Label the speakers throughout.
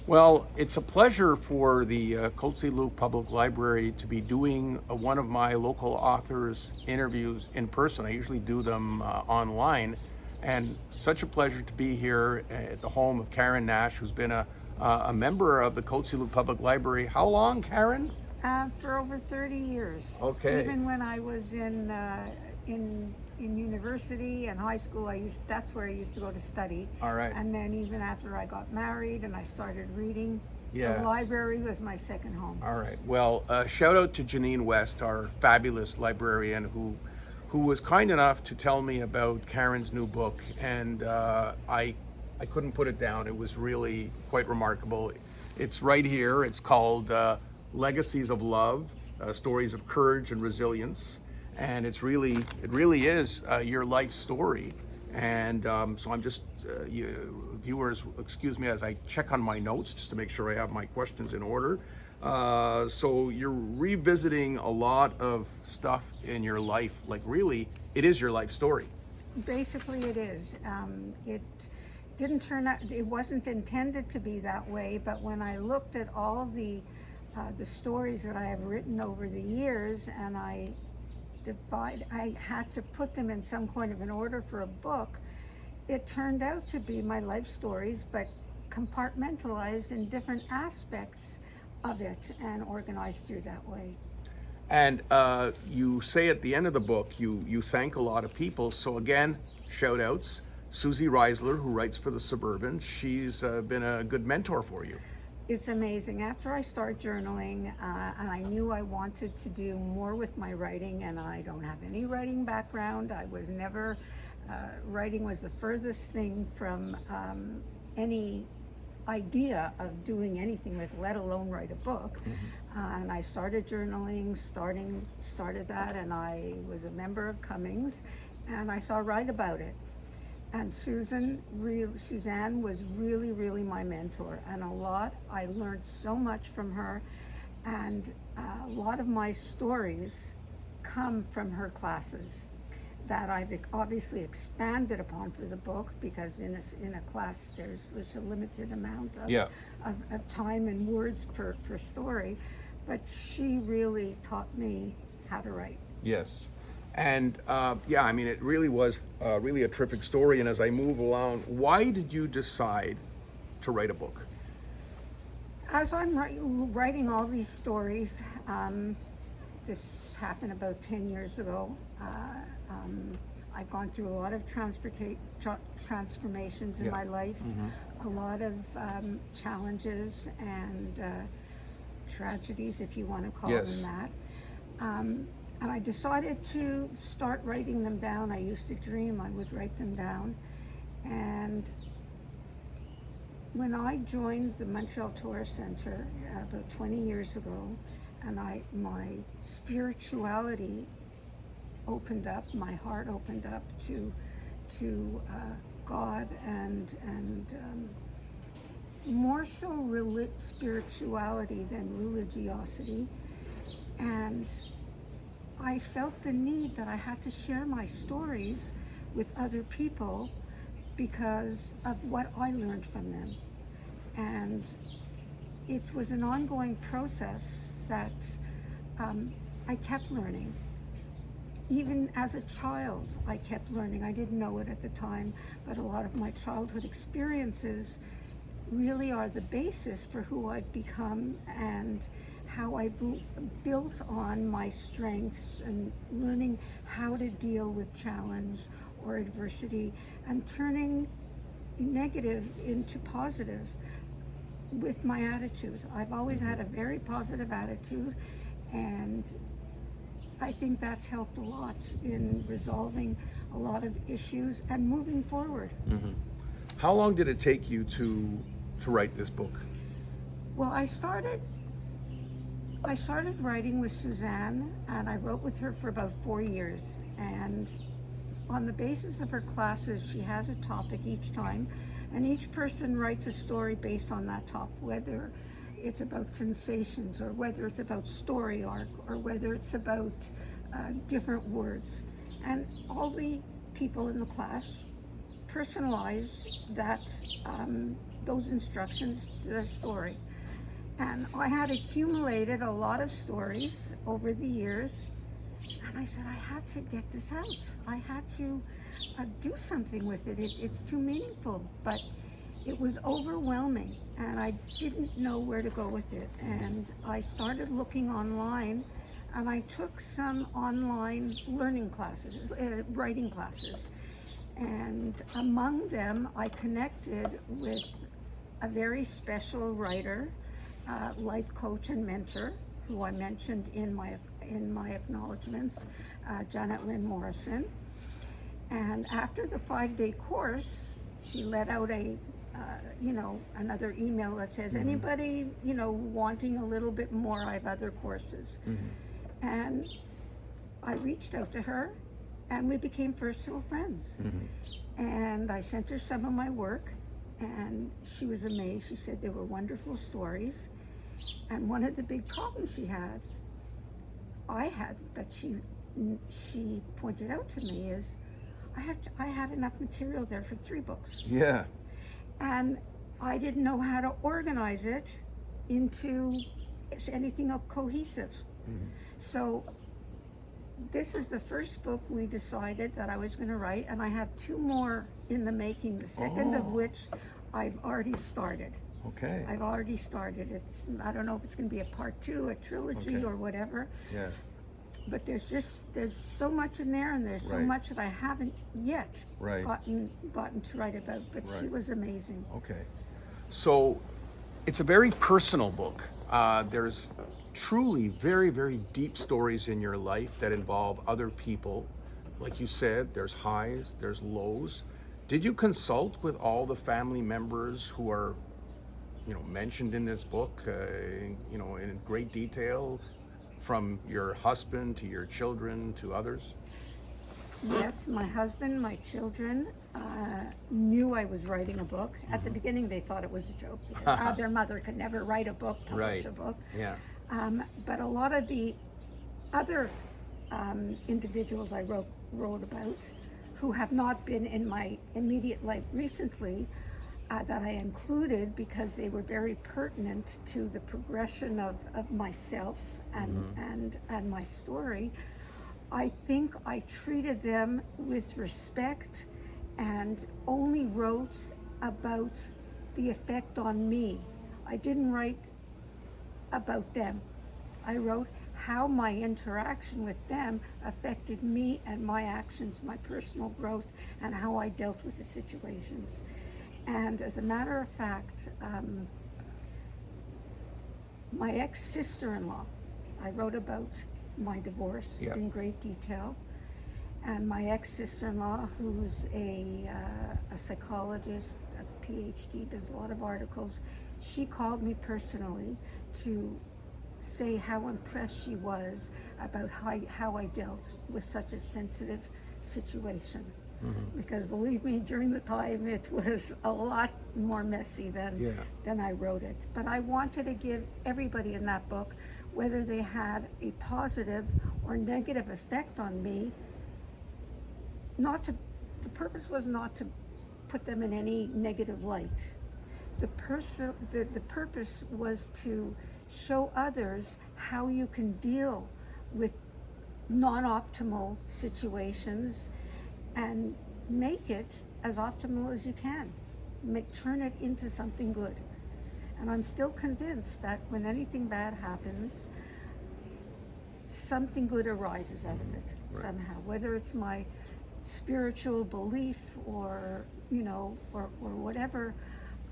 Speaker 1: Well, it's a pleasure for the Cote-saint-Luc Public Library to be doing one of my local authors' interviews in person. I usually do them online, and such a pleasure to be here at the home of Caryn Nash, who's been a member of the Cote-saint-Luc Public Library. How long, Caryn?
Speaker 2: For over 30 years.
Speaker 1: Okay.
Speaker 2: Even when I was in university and high school, that's where I used to go to study.
Speaker 1: All right.
Speaker 2: And then even after I got married and I started reading,
Speaker 1: Yeah.
Speaker 2: the library was my second home.
Speaker 1: All right. Well, shout out to Janine West, our fabulous librarian, who was kind enough to tell me about Caryn's new book, and I couldn't put it down. It was really quite remarkable. It's right here. It's called Legacies of Love: Stories of Courage and Resilience, and it really is your life story. And so I'm just, viewers, excuse me as I check on my notes just to make sure I have my questions in order. So you're revisiting a lot of stuff in your life, like really, it is your life story.
Speaker 2: Basically, it is. It didn't turn out, it wasn't intended to be that way, but when I looked at all of the stories that I have written over the years, and I had to put them in some kind of an order for a book. It turned out to be my life stories, but compartmentalized in different aspects of it and organized through that way.
Speaker 1: And you say at the end of the book, you thank a lot of people. So again, shout outs. Susie Reisler, who writes for The Suburban, she's been a good mentor for you.
Speaker 2: It's amazing. After I start journaling, and I knew I wanted to do more with my writing, and I don't have any writing background. I was never, writing was the furthest thing from any idea of doing anything with, let alone write a book. And I started journaling, started that, and I was a member of Cummings, and I saw Write About It. And Suzanne was really my mentor, and I learned so much from her, and a lot of my stories come from her classes that I've obviously expanded upon for the book, because in a class there's a limited amount of time and words per story, but she really taught me how to write.
Speaker 1: Yes. And yeah, I mean, it really was really a terrific story. And as I move along, why did you decide to write a book?
Speaker 2: As I'm writing all these stories, this happened about 10 years ago. I've gone through a lot of transformations in my life, a lot of challenges and tragedies, if you want to call them that. And I decided to start writing them down. I used to dream I would write them down. And when I joined the Montreal Tourist Center about 20 years ago, and my spirituality opened up, my heart opened up to God and more so spirituality than religiosity. And I felt the need that I had to share my stories with other people because of what I learned from them. And it was an ongoing process that I kept learning. Even as a child, I kept learning. I didn't know it at the time, but a lot of my childhood experiences really are the basis for who I've become and how I built on my strengths and learning how to deal with challenge or adversity and turning negative into positive with my attitude. I've always had a very positive attitude, and I think that's helped a lot in resolving a lot of issues and moving forward.
Speaker 1: How long did it take you to write this book?
Speaker 2: Well, I started writing with Suzanne, and I wrote with her for about 4 years. And on the basis of her classes, she has a topic each time, and each person writes a story based on that topic, whether it's about sensations or whether it's about story arc or whether it's about different words. And all the people in the class personalize that those instructions to their story. And I had accumulated a lot of stories over the years, and I said I had to get this out. I had to do something with it. It's too meaningful, but it was overwhelming, and I didn't know where to go with it. And I started looking online, and I took some online learning classes, writing classes. And among them, I connected with a very special writer, life coach and mentor, who I mentioned in my acknowledgements, Janet Lynn Morrison. And after the 5-day course, she let out another email that says, anybody, wanting a little bit more, I have other courses. And I reached out to her, and we became personal friends. And I sent her some of my work, and she was amazed. She said they were wonderful stories. And one of the big problems I had that she pointed out to me is I had enough material there for 3 books.
Speaker 1: Yeah.
Speaker 2: And I didn't know how to organize it into anything cohesive. So this is the first book we decided that I was going to write, and I have 2 more in the making, the second of which I've already started.
Speaker 1: Okay.
Speaker 2: I've already started. I don't know if it's going to be a part 2, a trilogy, or whatever.
Speaker 1: Yeah.
Speaker 2: But there's so much in there, and there's so much that I haven't yet gotten to write about. But she was amazing.
Speaker 1: Okay. So it's a very personal book. There's truly very, very deep stories in your life that involve other people. Like you said, there's highs, there's lows. Did you consult with all the family members who are, mentioned in this book, in great detail, from your husband to your children to others?
Speaker 2: Yes, my husband, my children knew I was writing a book. At the beginning, they thought it was a joke, because their mother could never write a book, publish a book.
Speaker 1: Yeah.
Speaker 2: But a lot of the other individuals I wrote about, who have not been in my immediate life recently, that I included because they were very pertinent to the progression of myself and my story. I think I treated them with respect and only wrote about the effect on me. I didn't write about them. I wrote how my interaction with them affected me and my actions, my personal growth, and how I dealt with the situations. And as a matter of fact, my ex-sister-in-law, I wrote about my divorce in great detail. And my ex-sister-in-law, who's a psychologist, a PhD, does a lot of articles, she called me personally to say how impressed she was about how I dealt with such a sensitive situation. Because believe me, during the time it was a lot more messy than I wrote it. But I wanted to give everybody in that book, whether they had a positive or negative effect on me, the purpose was not to put them in any negative light. The purpose was to show others how you can deal with non-optimal situations and make it as optimal as you can. Turn it into something good. And I'm still convinced that when anything bad happens, something good arises out of it somehow, whether it's my spiritual belief or whatever.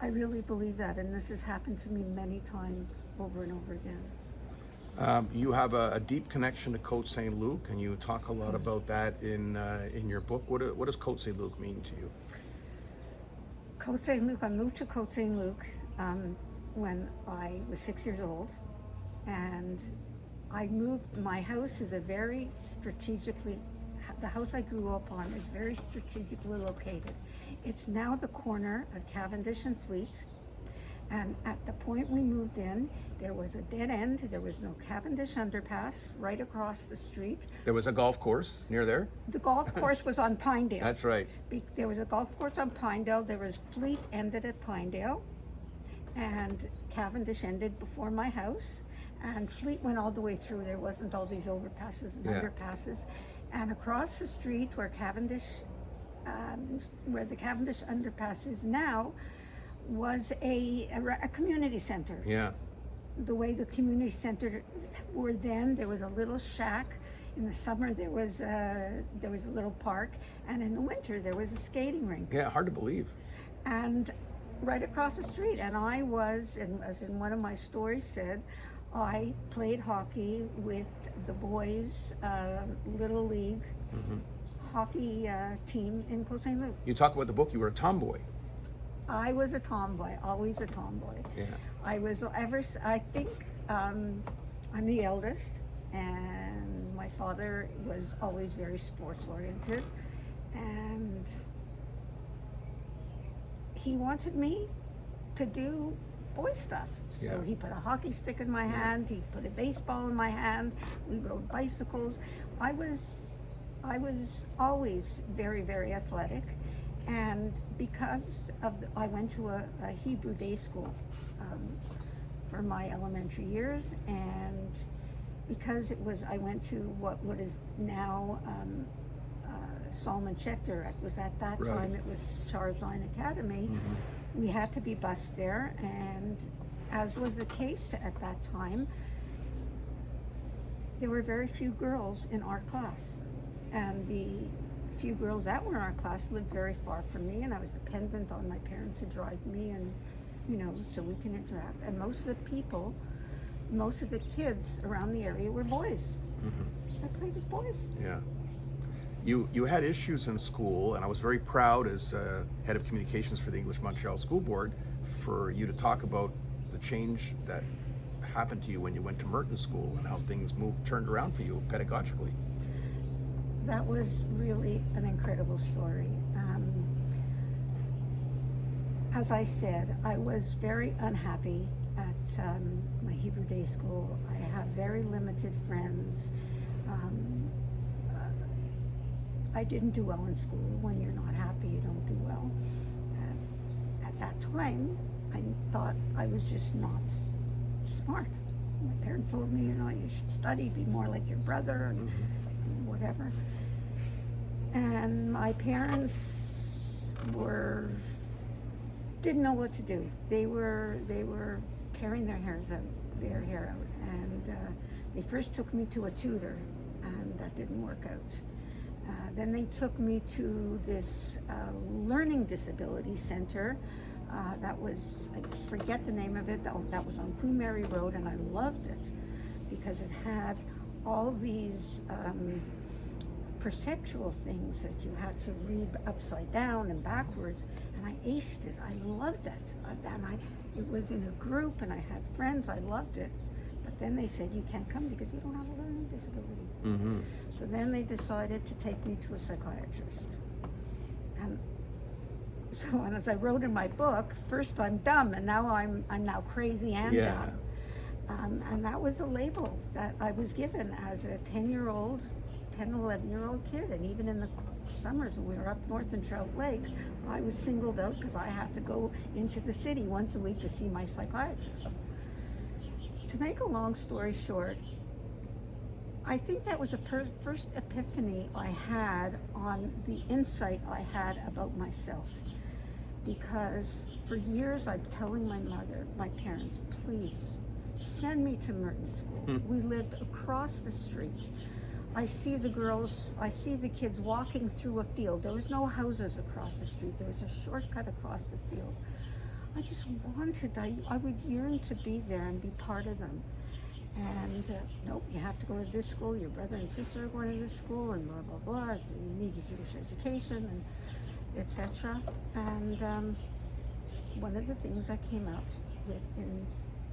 Speaker 2: I really believe that, and this has happened to me many times over and over again.
Speaker 1: You have a deep connection to Cote-Saint-Luc, and you talk a lot about that in your book. What does Cote-Saint-Luc mean to you?
Speaker 2: Cote-Saint-Luc, I moved to Cote-Saint-Luc when I was 6 years old, and my house is the house I grew up on is very strategically located. It's now the corner of Cavendish and Fleet, And at the point we moved in, there was a dead end. There was no Cavendish underpass right across the street.
Speaker 1: There was a golf course near there.
Speaker 2: The golf course was on Pinedale.
Speaker 1: That's right.
Speaker 2: There was a golf course on Pinedale. There was Fleet ended at Pinedale, and Cavendish ended before my house. And Fleet went all the way through. There wasn't all these overpasses and underpasses. And across the street where the Cavendish underpass is now, was a community center.
Speaker 1: Yeah.
Speaker 2: The way the community center were then, there was a little shack. In the summer there was a little park, and in the winter there was a skating rink.
Speaker 1: Yeah, hard to believe.
Speaker 2: And right across the street, and I was, and as in one of my stories said, I played hockey with the boys' Little League hockey team in Cote-Saint-Luc.
Speaker 1: You talk about the book, you were a tomboy.
Speaker 2: I was a tomboy, always a tomboy.
Speaker 1: Yeah.
Speaker 2: I think I'm the eldest, and my father was always very sports oriented, and he wanted me to do boy stuff. So he put a hockey stick in my hand, he put a baseball in my hand, we rode bicycles. I was always very, very athletic, and because of I went to a Hebrew day school for my elementary years, and because I went to what is now Solomon Schechter. It was at that time, it was Charzine Academy. We had to be bused there, and as was the case at that time, there were very few girls in our class, and the few girls that were in our class lived very far from me, and I was dependent on my parents to drive me, and so we can interact. And most of the kids around the area were boys. I played with boys.
Speaker 1: Yeah. You had issues in school, and I was very proud as head of communications for the English Montreal School Board for you to talk about the change that happened to you when you went to Merton School and how things turned around for you pedagogically.
Speaker 2: That was really an incredible story. As I said, I was very unhappy at my Hebrew day school. I have very limited friends. I didn't do well in school. When you're not happy, you don't do well. At that time, I thought I was just not smart. My parents told me, you should study, be more like your brother, and whatever. And my parents didn't know what to do. They were tearing their hair out, and they first took me to a tutor, and that didn't work out. Then they took me to this learning disability center. That was, I forget the name of it, that was on Queen Mary Road, and I loved it because it had all these perceptual things that you had to read upside down and backwards, and I aced it. I loved it. It was in a group, and I had friends. I loved it. But then they said, you can't come because you don't have a learning disability. So then they decided to take me to a psychiatrist. And so, and as I wrote in my book, first I'm dumb, and now I'm now crazy and dumb. And that was a label that I was given as a 10, 11-year-old kid. And even in the summers when we were up north in Trout Lake, I was singled out because I had to go into the city once a week to see my psychiatrist. To make a long story short, I think that was the first epiphany I had on the insight I had about myself. Because for years I'm telling my parents, please send me to Merton School. We lived across the street. I see the kids walking through a field. There was no houses across the street. There was a shortcut across the field. I just I would yearn to be there and be part of them. And nope, you have to go to this school, your brother and sister are going to this school, and blah, blah, blah. You need your Jewish education, and etc. And one of the things I came out with in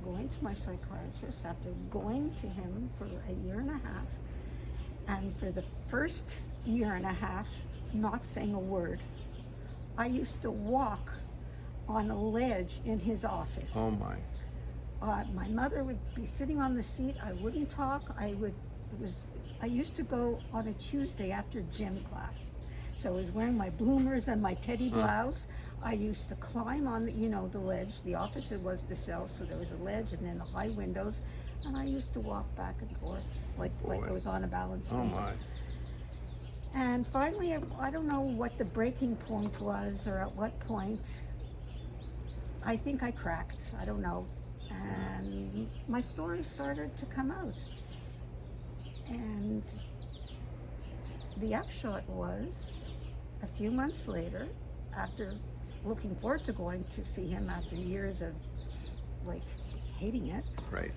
Speaker 2: going to my psychiatrist, after going to him for a year and a half, and for the first year and a half, not saying a word. I used to walk on a ledge in his office.
Speaker 1: Oh my.
Speaker 2: My mother would be sitting on the seat. I wouldn't talk. I used to go on a Tuesday after gym class. So I was wearing my bloomers and my teddy blouse. I used to climb on the ledge. The office was the cell, so there was a ledge and then the high windows. And I used to walk back and forth like I was on a balance beam.
Speaker 1: Oh my.
Speaker 2: And finally, I don't know what the breaking point was or at what point. I think I cracked. I don't know. And my story started to come out. And the upshot was, a few months later, after looking forward to going to see him after years of hating it,
Speaker 1: Right.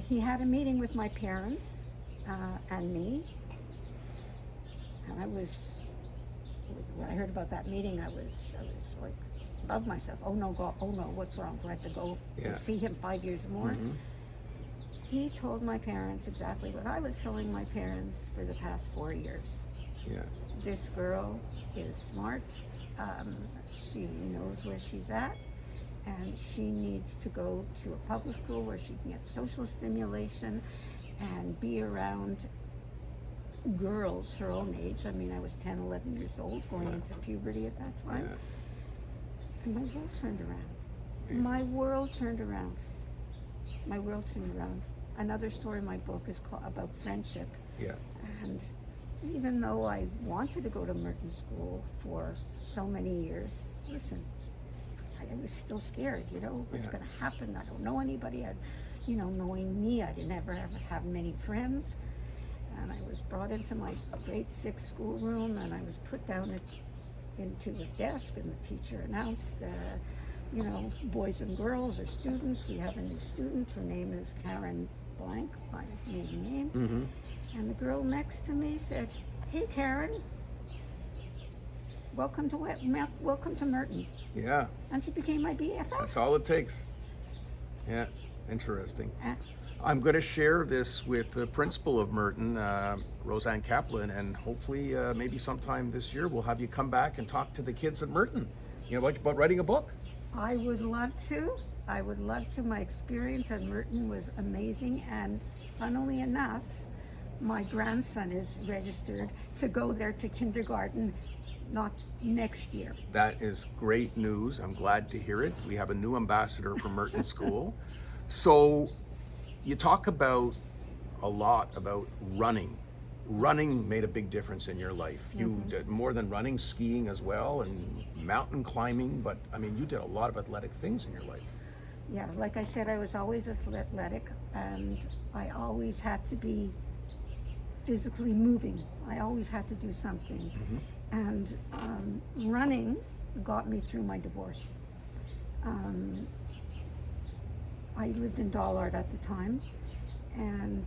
Speaker 2: he had a meeting with my parents and me. And when I heard about that meeting, I was like above myself. Oh no, God, oh no, what's wrong? Do I have to go to see him 5 years more?
Speaker 1: Mm-hmm.
Speaker 2: He told my parents exactly what I was telling my parents for the past 4 years.
Speaker 1: Yeah.
Speaker 2: This girl is smart. She knows where she's at, and she needs to go to a public school where she can get social stimulation and be around girls her own age. I mean, I was 10, 11 years old, going into puberty at that time.
Speaker 1: Yeah.
Speaker 2: And my world turned around. My world turned around. My world turned around. Another story in my book is about friendship.
Speaker 1: Yeah.
Speaker 2: And even though I wanted to go to Merton School for so many years, listen, I was still scared, what's going to happen? I don't know anybody. Knowing me, I didn't ever have many friends. And I was brought into my grade 6 schoolroom, and I was put down into a desk, and the teacher announced, boys and girls or students, we have a new student. Her name is Caryn blank, my maiden name.
Speaker 1: Mm-hmm.
Speaker 2: And the girl next to me said, "Hey, Caryn, welcome to Merton."
Speaker 1: Yeah.
Speaker 2: And she became my BFF.
Speaker 1: That's all it takes. Yeah. Interesting. I'm going to share this with the principal of Merton, Roseanne Kaplan, and hopefully maybe sometime this year we'll have you come back and talk to the kids at Merton. About writing a book.
Speaker 2: I would love to. My experience at Merton was amazing, and funnily enough, my grandson is registered to go there to kindergarten, not next year.
Speaker 1: That is great news. I'm glad to hear it. We have a new ambassador for Merton School. So you talk a lot about running. Running made a big difference in your life. You did more than running, skiing as well, and mountain climbing, but I mean, you did a lot of athletic things in your life.
Speaker 2: Yeah, like I said, I was always athletic, and I always had to be physically moving. I always had to do something.
Speaker 1: Mm-hmm.
Speaker 2: And running got me through my divorce. I lived in Dollard at the time, and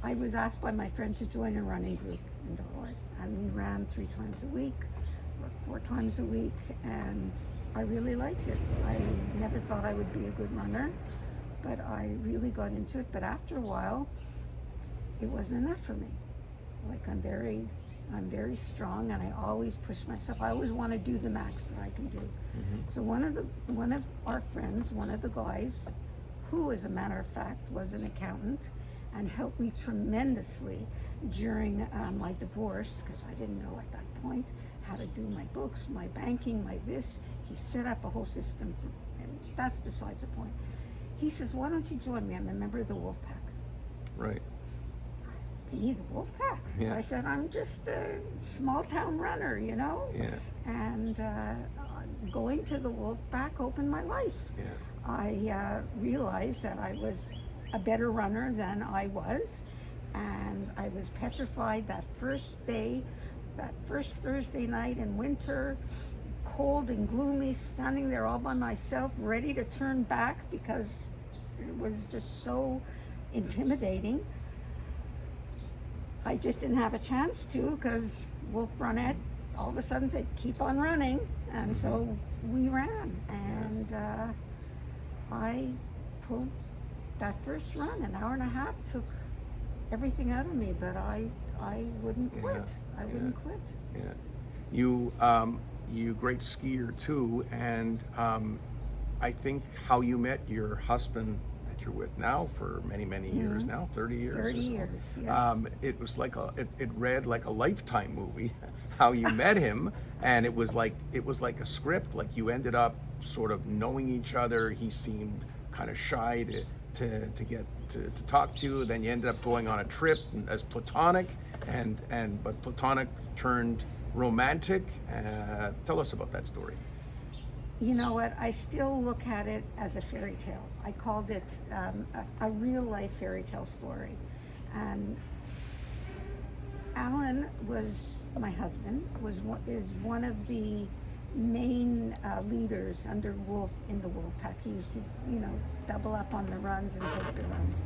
Speaker 2: I was asked by my friend to join a running group in Dollard, and we ran 3 times a week or 4 times a week, and I really liked it. I never thought I would be a good runner, but I really got into it. But after a while, it wasn't enough for me. I'm very strong, and I always push myself. I always want to do the max that I can do. Mm-hmm. So one of our friends, one of the guys, who as a matter of fact was an accountant and helped me tremendously during my divorce, because I didn't know at that point how to do my books, my banking, my this. He set up a whole system, and that's besides the point. He says, "Why don't you join me? I'm a member of the Wolfpack."
Speaker 1: Right.
Speaker 2: Me, the Wolfpack?
Speaker 1: Yeah.
Speaker 2: I said, "I'm just a small town runner,
Speaker 1: Yeah.
Speaker 2: And going to the Wolfpack opened my life.
Speaker 1: Yeah.
Speaker 2: I realized that I was a better runner than I was, and I was petrified that first day, that first Thursday night in winter, cold and gloomy, standing there all by myself, ready to turn back because it was just so intimidating. I just didn't have a chance to, because Wolf Brunette all of a sudden said, "Keep on running," and so we ran, and I pulled that first run. An hour and a half took everything out of me, but I wouldn't quit. I wouldn't quit.
Speaker 1: Yeah. You you a great skier too, and I think how you met your husband that you're with now for many, many years now, 30 years.
Speaker 2: 30
Speaker 1: or so.
Speaker 2: years, yes.
Speaker 1: It was like it read like a Lifetime movie, how you met him, and it was like a script. Like you ended up sort of knowing each other. He seemed kind of shy to get to talk to you. Then you ended up going on a trip as platonic, but platonic turned romantic. Tell us about that story.
Speaker 2: You know what? I still look at it as a fairy tale. I called it a real life fairy tale story. And Alan was my husband. Is one of the main leaders under Wolf in the Wolf Pack. He used to, double up on the runs and take the runs.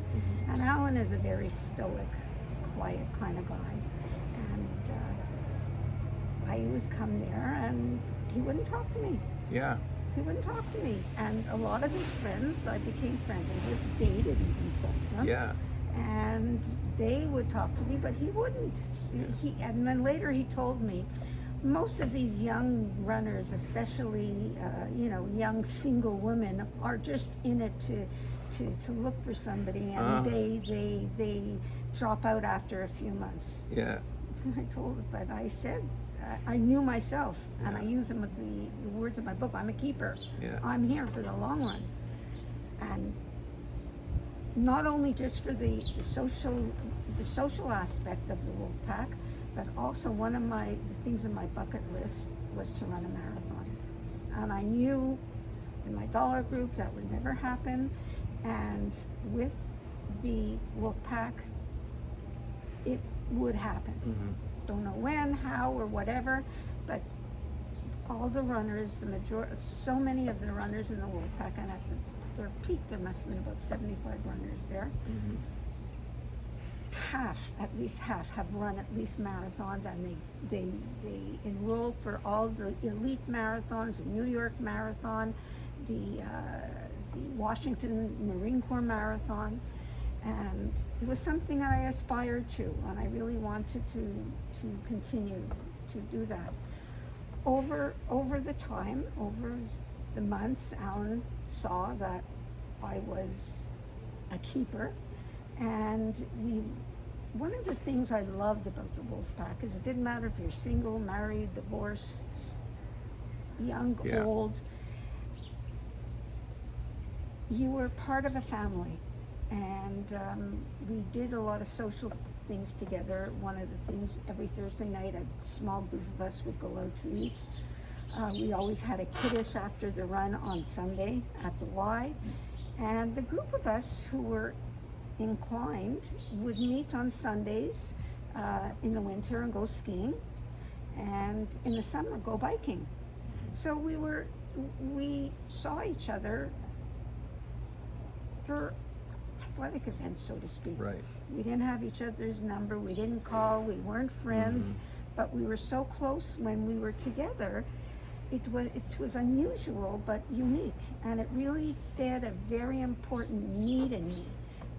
Speaker 2: And Alan is a very stoic, quiet kind of guy. And I would come there, and he wouldn't talk to me.
Speaker 1: Yeah.
Speaker 2: He wouldn't talk to me. And a lot of his friends I became friendly with, dated even some of them.
Speaker 1: Yeah.
Speaker 2: And they would talk to me, but he wouldn't. And then later he told me, most of these young runners, especially young single women, are just in it to look for somebody, and they drop out after a few months.
Speaker 1: Yeah.
Speaker 2: But I said, I knew myself, and I use them with the words of my book. I'm a keeper.
Speaker 1: Yeah.
Speaker 2: I'm here for the long run, and not only just for the social aspect of the Wolf Pack, but also one of the things on my bucket list was to run a marathon. And I knew in my dollar group that would never happen, and with the Wolf Pack, it would happen. Don't know when, how, or whatever, but all the runners, so many of the runners in the Wolf Pack, and at their peak there must have been about 75 runners there. At least half have run at least marathons, and they enroll for all the elite marathons, the New York Marathon, the Washington Marine Corps Marathon. And it was something I aspired to, and I really wanted to continue to do that. Over the months, Alan saw that I was a keeper, and one of the things I loved about the Wolf Pack is it didn't matter if you're single, married, divorced, young, old, you were part of a family. And we did a lot of social things together. One of the things, every Thursday night, a small group of us would go out to eat. We always had a kiddish after the run on Sunday at the Y. And the group of us who were inclined would meet on Sundays in the winter and go skiing, and in the summer go biking. So we saw each other for athletic events, so to speak.
Speaker 1: Right.
Speaker 2: We didn't have each other's number, we didn't call, we weren't friends, but we were so close when we were together. It was unusual but unique, and it really fed a very important need in me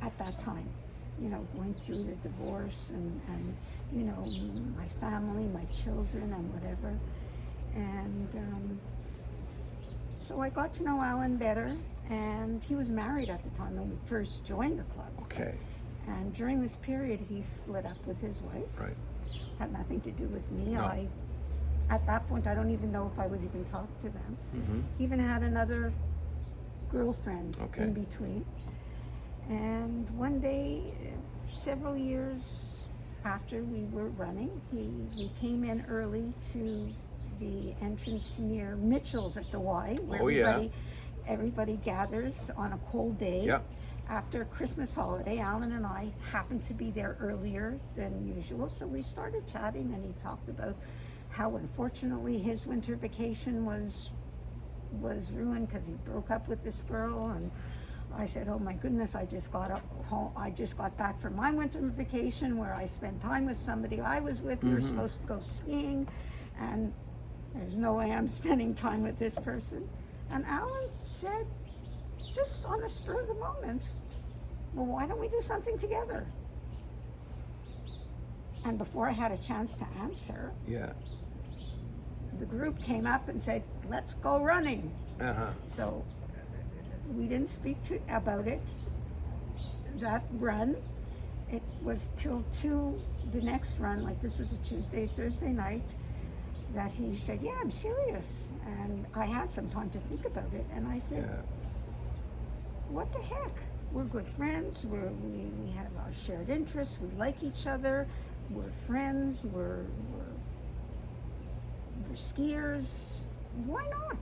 Speaker 2: at that time. Going through the divorce and my family, my children, and whatever. And so I got to know Alan better, and he was married at the time when we first joined the club.
Speaker 1: Okay.
Speaker 2: And during this period, he split up with his wife.
Speaker 1: Right.
Speaker 2: Had nothing to do with me.
Speaker 1: No.
Speaker 2: At that point, I don't even know if I was even talking to them. He even had another girlfriend in between. And one day, several years after we were running, we came in early to the entrance near Mitchell's at the Y, where everybody gathers on a cold day.
Speaker 1: Yeah.
Speaker 2: After Christmas holiday. Alan and I happened to be there earlier than usual, so we started chatting, and he talked about how unfortunately his winter vacation was ruined because he broke up with this girl. And I said, oh my goodness, I just got back from my winter vacation where I spent time with somebody I was with. We were supposed to go skiing, and there's no way I'm spending time with this person. And Alan said, just on the spur of the moment, well, why don't we do something together? And before I had a chance to answer, the group came up and said, let's go running. So we didn't speak about it, that run. It was till the next run, like this was a Tuesday, Thursday night, that he said, yeah, I'm serious. And I had some time to think about it, and I said, what the heck? We're good friends, we have our shared interests, we like each other, we're friends, we're skiers. Why not?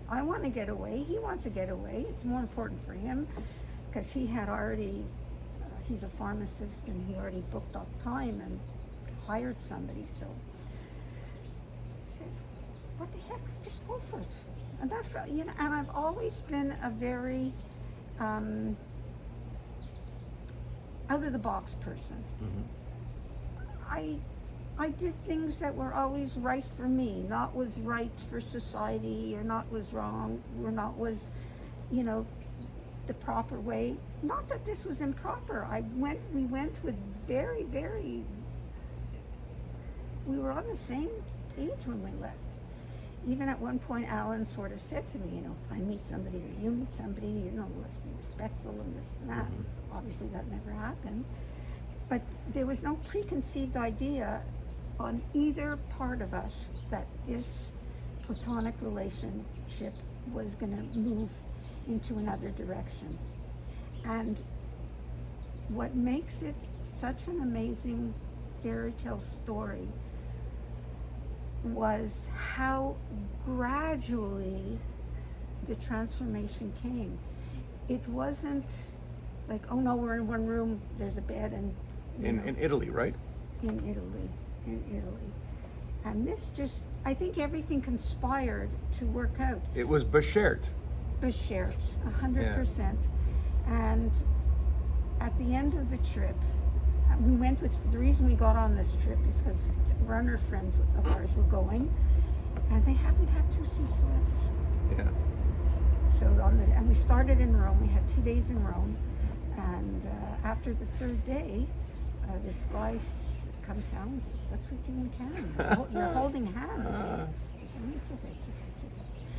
Speaker 2: I want to get away, he wants to get away. It's more important for him because he had already, he's a pharmacist and he already booked off time and hired somebody. So I said, what the heck, just go for it. And that felt, you know, and I've always been a very out of the box person. I did things that were always right for me, not was right for society, or not was wrong, or not was, you know, the proper way. Not that this was improper. We went with very, very, we were on the same age when we left. Even at one point, Alan sort of said to me, you know, if I meet somebody or you meet somebody, you know, let's be respectful and this and that. Obviously that never happened. But there was no preconceived idea on either part of us that this platonic relationship was going to move into another direction. And what makes it such an amazing fairy tale story was how gradually the transformation came. It wasn't like, oh no, we're in one room, there's a bed, and
Speaker 1: in Italy, right?
Speaker 2: In Italy. And this just, I think everything conspired to work out.
Speaker 1: It was Beshert.
Speaker 2: 100%. And at the end of the trip, we went with, the reason we got on this trip is because runner friends of ours were going, and they happened to have 2 seats left.
Speaker 1: Yeah.
Speaker 2: So and we started in Rome. We had 2 days in Rome, and after the 3rd day, this guy comes down and says, "What's with you and Karen? You're holding hands." I said, "It's okay.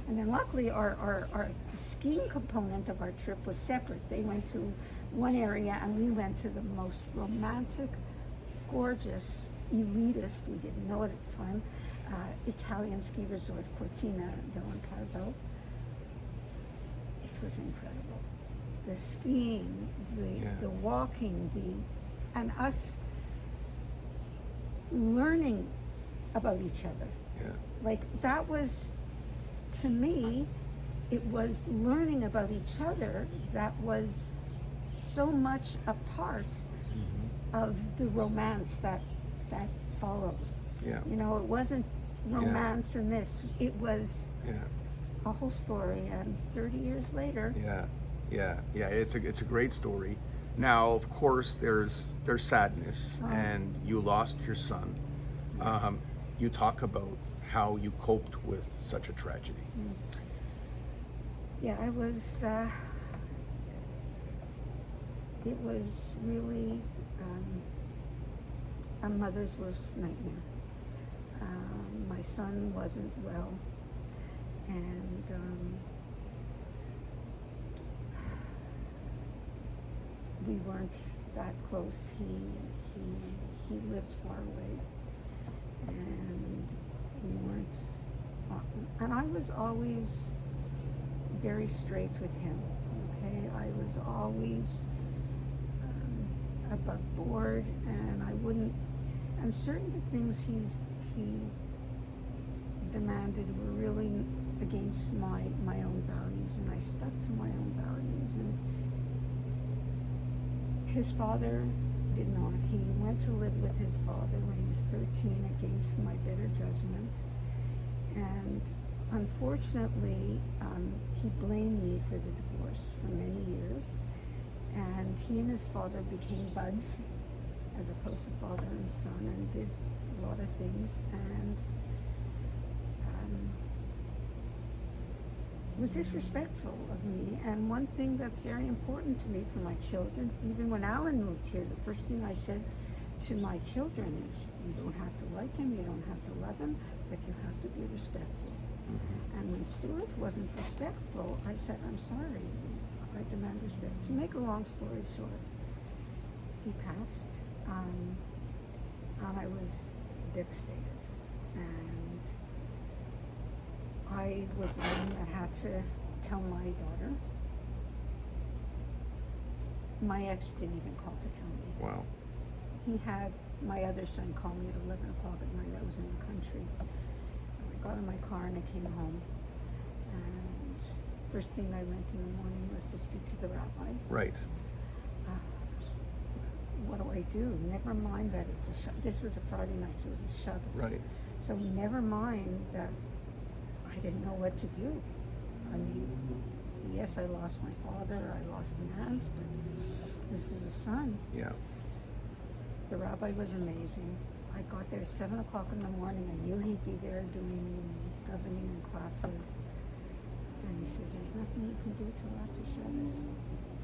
Speaker 2: And then luckily, our the skiing component of our trip was separate. They went to one area, and we went to the most romantic, gorgeous, elitist, we didn't know it at the time, Italian ski resort, Cortina dell'Ampezzo. It was incredible. The skiing, the walking, and us learning about each other.
Speaker 1: Yeah.
Speaker 2: Like, that was, to me, it was learning about each other that was so much a part of the romance that followed.
Speaker 1: Yeah.
Speaker 2: You know, it wasn't romance in this. It was a whole story, and 30 years later.
Speaker 1: Yeah. It's a great story. Now, of course, there's sadness, and you lost your son. You talk about how you coped with such a tragedy.
Speaker 2: Yeah, it was really a mother's worst nightmare. My son wasn't well, and we weren't that close. He lived far away, and we weren't. And I was always very straight with him. Okay, I was always above board, and I wouldn't. And certain things he demanded were really against my own values, and I stuck to my own values. And his father did not. He went to live with his father when he was 13 against my better judgment. And unfortunately, he blamed me for the divorce for many years. And he and his father became buds, as opposed to father and son, and did a lot of things. And was disrespectful of me. And one thing that's very important to me for my children, even when Alan moved here, the first thing I said to my children is, you don't have to like him, you don't have to love him, but you have to be respectful. And when Stuart wasn't respectful, I said, I'm sorry, I demand respect. To make a long story short, he passed, and I was devastated. And I was the one that had to tell my daughter. My ex didn't even call to tell me.
Speaker 1: Wow.
Speaker 2: He had my other son call me at 11 o'clock at night. I was in the country. I got in my car and I came home. And first thing I went in the morning was to speak to the rabbi.
Speaker 1: Right.
Speaker 2: What do I do? Never mind that it's a this was a Friday night, so it was a Shabbos.
Speaker 1: Right.
Speaker 2: So never mind that I didn't know what to do. I mean, yes, I lost my father, I lost an aunt, but this is a son.
Speaker 1: Yeah.
Speaker 2: The rabbi was amazing. I got there at 7 o'clock in the morning. I knew he'd be there doing governing and classes. And he says, there's nothing you can do till after Shabbos.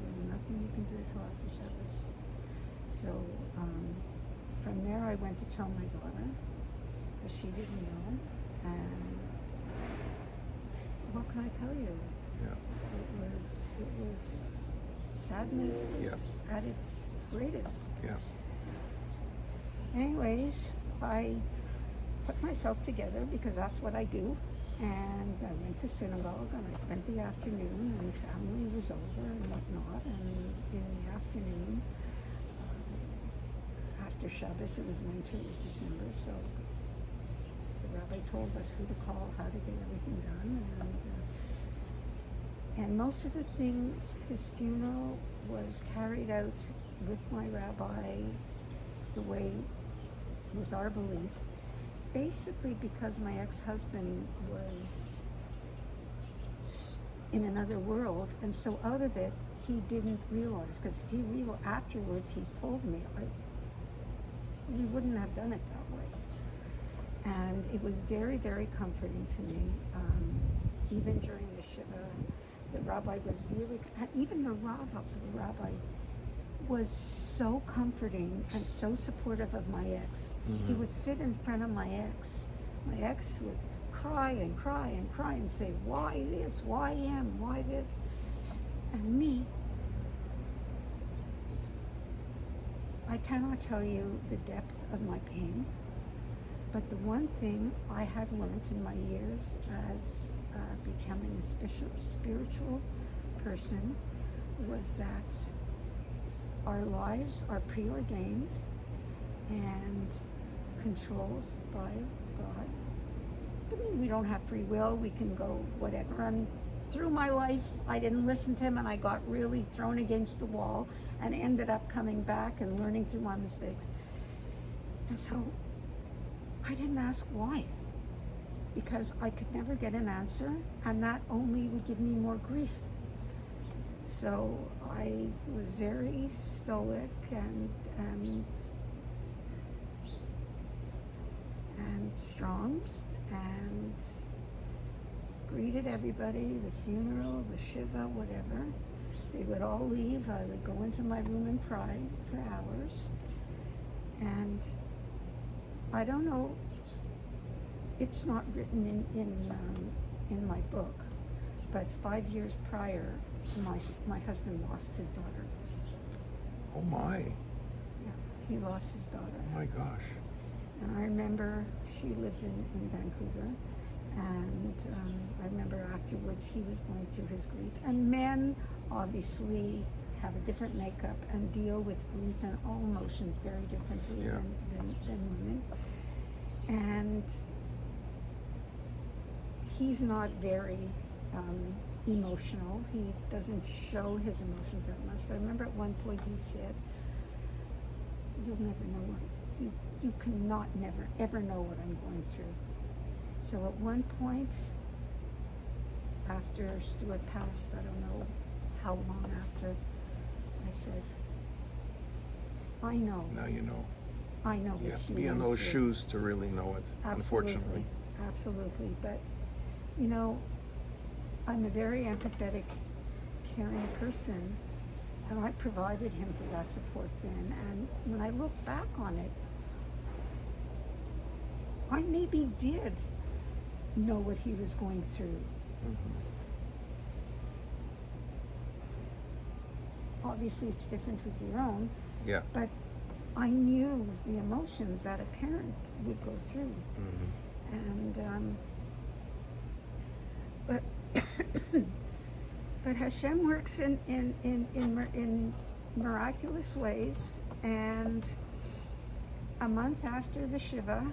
Speaker 2: There's nothing you can do till after Shabbos. So from there I went to tell my daughter, because she didn't know. And what can I tell you?
Speaker 1: Yeah.
Speaker 2: It was sadness at its greatest.
Speaker 1: Yeah.
Speaker 2: Anyways, I put myself together because that's what I do. And I went to synagogue and I spent the afternoon and family was over and whatnot. And in the afternoon, after Shabbos, it was winter, it was December, so the rabbi told us who to call, how to get everything done. And most of the things, his funeral was carried out with my rabbi the way, with our belief, basically because my ex-husband was in another world, and so out of it, he didn't realize, because if he realized afterwards, he's told me, we wouldn't have done it that way. And it was very, very comforting to me. Even during the Shiva, the rabbi was really, even the rabbi was so comforting and so supportive of my ex. He would sit in front of my ex. My ex would cry and cry and cry and say, why this, why him, why this? And me, I cannot tell you the depth of my pain, but the one thing I had learned in my years as becoming a spiritual person was that our lives are preordained and controlled by God. I mean, we don't have free will, we can go whatever. And through my life, I didn't listen to him and I got really thrown against the wall and ended up coming back and learning through my mistakes. And so I didn't ask why, because I could never get an answer, and that only would give me more grief. So I was very stoic and strong, and greeted everybody, the funeral, the Shiva, whatever. They would all leave. I would go into my room and cry for hours. And I don't know, it's not written in my book, but 5 years prior, my husband lost his daughter.
Speaker 1: Oh my.
Speaker 2: Yeah, he lost his daughter.
Speaker 1: Oh my gosh.
Speaker 2: And I remember she lived in Vancouver, and I remember afterwards he was going through his grief. And men obviously have a different makeup and deal with grief and all emotions very differently than women. And he's not very emotional. He doesn't show his emotions that much. But I remember at one point he said, "You'll never know what you cannot never ever know what I'm going through." So at one point, after Stuart passed, I don't know how long after, I said, "I know."
Speaker 1: Now you know.
Speaker 2: I know
Speaker 1: You
Speaker 2: what
Speaker 1: have to
Speaker 2: you
Speaker 1: be in
Speaker 2: went
Speaker 1: those
Speaker 2: through.
Speaker 1: shoes to really know it, unfortunately.
Speaker 2: Absolutely. But, you know, I'm a very empathetic, caring person, and I provided him for that support then. And when I look back on it, I maybe did know what he was going through. Obviously, it's different with your own,
Speaker 1: Yeah.
Speaker 2: but I knew the emotions that a parent would go through. And but Hashem works in miraculous ways. And a month after the Shiva,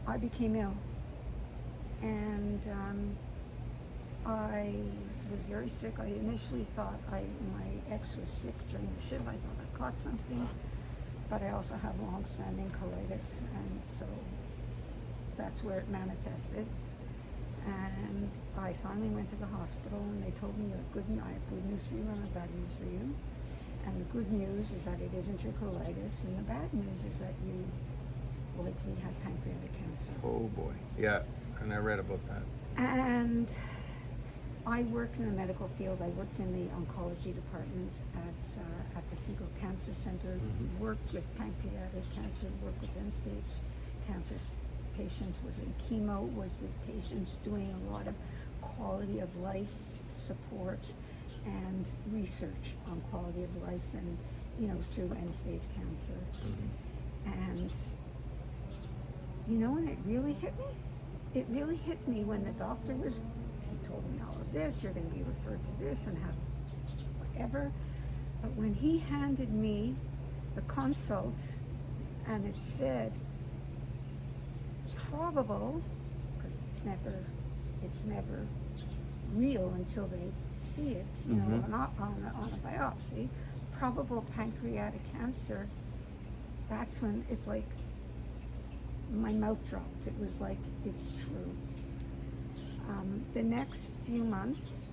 Speaker 2: I became ill, and I was very sick. I initially thought my ex was sick during the Shiva. I thought I caught something, but I also have long-standing colitis, and so that's where it manifested. And I finally went to the hospital, and they told me, I have good news for you and I have bad news for you. And the good news is that it isn't your colitis, and the bad news is that you likely had pancreatic cancer.
Speaker 1: Oh boy. Yeah, and I read about that.
Speaker 2: And I worked in the medical field. I worked in the oncology department at the Siegel Cancer Center, worked with pancreatic cancer, worked with end-stage cancer patients, was in chemo, was with patients doing a lot of quality of life support and research on quality of life, and through end-stage cancer. And when it really hit me when the doctor he told me all of this, you're going to be referred to this and have whatever. But when he handed me the consult and it said probable, because it's never real until they see it, on a biopsy, probable pancreatic cancer, that's when it's like my mouth dropped. It was like, it's true. The next few months,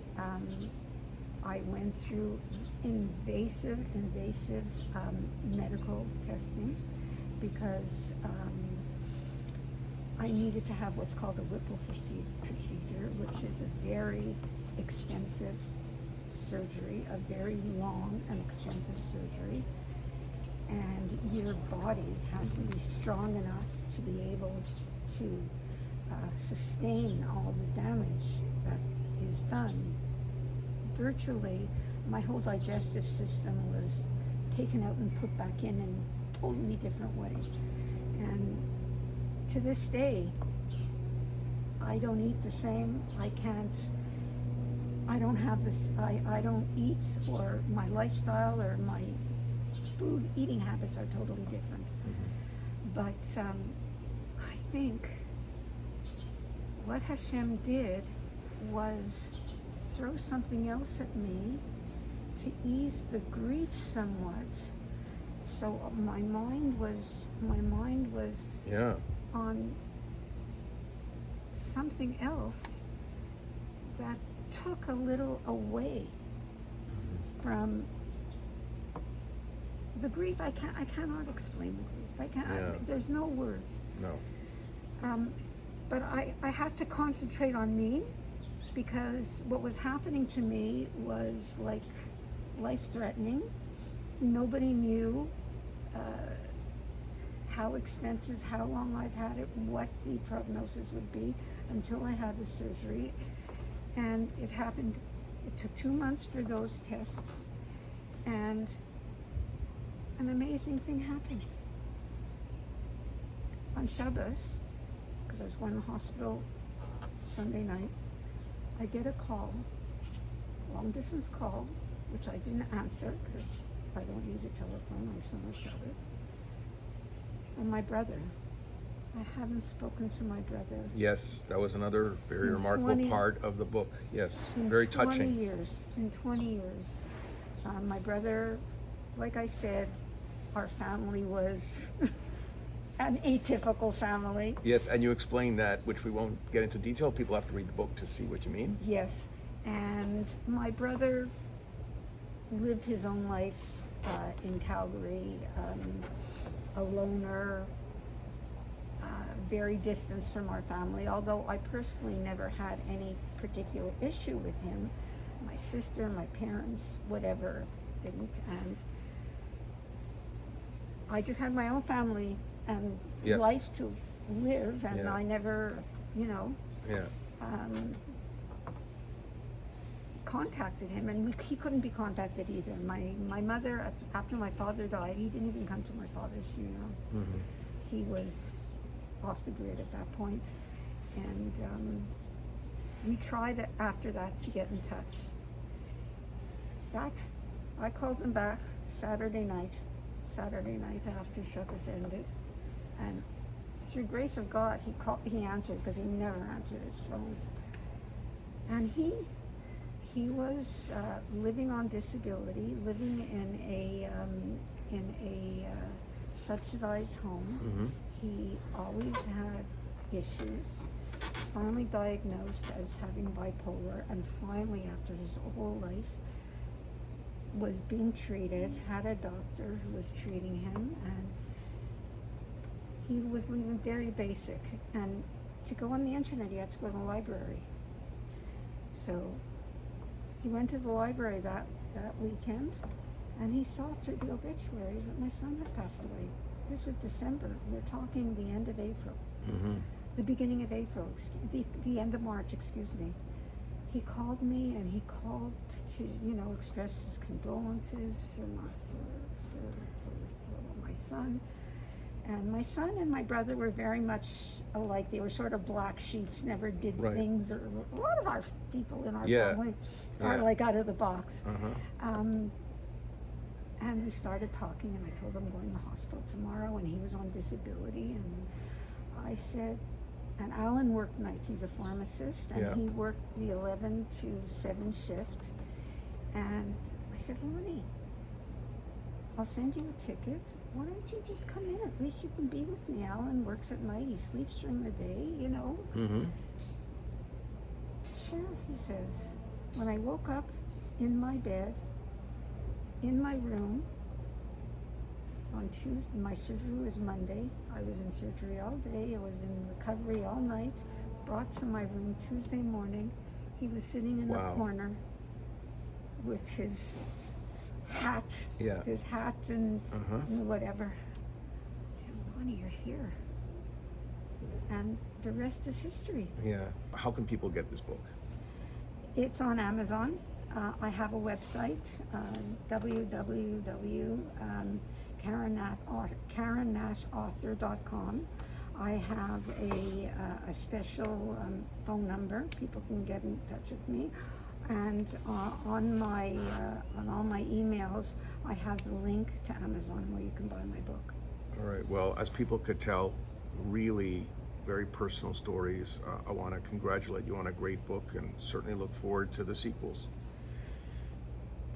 Speaker 2: I went through invasive medical testing because I needed to have what's called a Whipple procedure, which is a very expensive surgery, a very long and expensive surgery. And your body has to be strong enough to be able to sustain all the damage that is done. Virtually, my whole digestive system was taken out and put back in a totally different way. And to this day, I don't eat the same. I don't have this, I don't eat, or my lifestyle or my eating habits are totally different. But I think what Hashem did was throw something else at me to ease the grief somewhat. So my mind was on something else that took a little away from the grief. I cannot explain the grief. There's no words.
Speaker 1: No.
Speaker 2: But I had to concentrate on me, because what was happening to me was like life-threatening. Nobody knew how extensive, how long I've had it, what the prognosis would be until I had the surgery. And it happened, it took 2 months for those tests, and an amazing thing happened. On Shabbos, because I was going to the hospital Sunday night, I get a call, long distance call, which I didn't answer because I don't use a telephone on Sunday Shabbos, from my brother. I hadn't spoken to my brother.
Speaker 1: Yes, that was another very remarkable part of the book. Yes, very touching.
Speaker 2: In 20 years. My brother, like I said, our family was an atypical family.
Speaker 1: Yes, and you explained that, which we won't get into detail. People have to read the book to see what you mean.
Speaker 2: Yes, and my brother lived his own life in Calgary, a loner, very distanced from our family, although I personally never had any particular issue with him. My sister, my parents, whatever, didn't, and I just had my own family and life to live, and
Speaker 1: Yeah.
Speaker 2: I never,
Speaker 1: Yeah.
Speaker 2: contacted him, and he couldn't be contacted either. My mother, after my father died, he didn't even come to my father's funeral.
Speaker 1: Mm-hmm.
Speaker 2: He was off the grid at that point, and we tried after that to get in touch. I called him back Saturday night after Shabbos ended, and through grace of God, he answered, because he never answered his phone. And he was living on disability, living in a subsidized home.
Speaker 1: Mm-hmm.
Speaker 2: He always had issues. Finally diagnosed as having bipolar, and finally, after his whole life, was being treated, had a doctor who was treating him, and he was living very basic. And to go on the internet, he had to go to the library. So he went to the library that weekend, and he saw through the obituaries that my son had passed away. This was December. We're talking the end of April.
Speaker 1: Mm-hmm.
Speaker 2: The beginning of April, the end of March, excuse me. He called me, and he called to, express his condolences for my son. And my son and my brother were very much alike. They were sort of black sheep, never did
Speaker 1: Right.
Speaker 2: things. Or a lot of our people in our
Speaker 1: Yeah.
Speaker 2: family are
Speaker 1: Yeah.
Speaker 2: like out of the box.
Speaker 1: Uh-huh.
Speaker 2: And we started talking, and I told him I'm going to the hospital tomorrow, and he was on disability, and I said, and Alan worked nights, he's a pharmacist, and
Speaker 1: Yeah.
Speaker 2: he worked the 11 to 7 shift, and I said, Lonnie, I'll send you a ticket, why don't you just come in, at least you can be with me. Alan works at night, he sleeps during the day,
Speaker 1: Mm-hmm.
Speaker 2: Sure, he says. When I woke up in my bed, in my room, on Tuesday, my surgery was Monday. I was in surgery all day. I was in recovery all night. Brought to my room Tuesday morning. He was sitting in
Speaker 1: Wow.
Speaker 2: the corner with his hat,
Speaker 1: Yeah.
Speaker 2: his hat and
Speaker 1: Uh-huh.
Speaker 2: whatever. Lonnie, you're here. And the rest is history.
Speaker 1: Yeah. How can people get this book?
Speaker 2: It's on Amazon. I have a website, www.carynashauthor.com. I have a special phone number. People can get in touch with me. And on all my emails, I have the link to Amazon where you can buy my book.
Speaker 1: All right. Well, as people could tell, really very personal stories. I want to congratulate you on a great book, and certainly look forward to the sequels.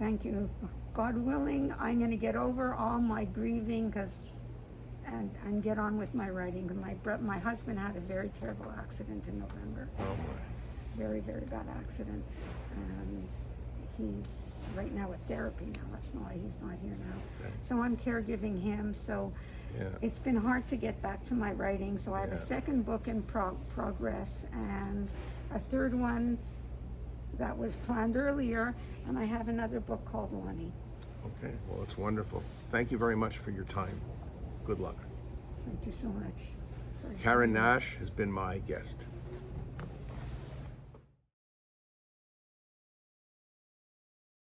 Speaker 2: Thank you. God willing, I'm going to get over all my grieving and get on with my writing. My husband had a very terrible accident in November.
Speaker 1: Oh boy.
Speaker 2: Very, very bad accident. He's right now at therapy now. That's why he's not here now.
Speaker 1: Okay.
Speaker 2: So I'm caregiving him. So
Speaker 1: Yeah.
Speaker 2: it's been hard to get back to my writing. So I have
Speaker 1: Yeah.
Speaker 2: a second book in progress, and a third one that was planned earlier, and I have another book called Lonnie.
Speaker 1: Okay. Well, it's wonderful. Thank you very much for your time. Good luck.
Speaker 2: Thank you so much.
Speaker 1: Caryn Nash has been my guest.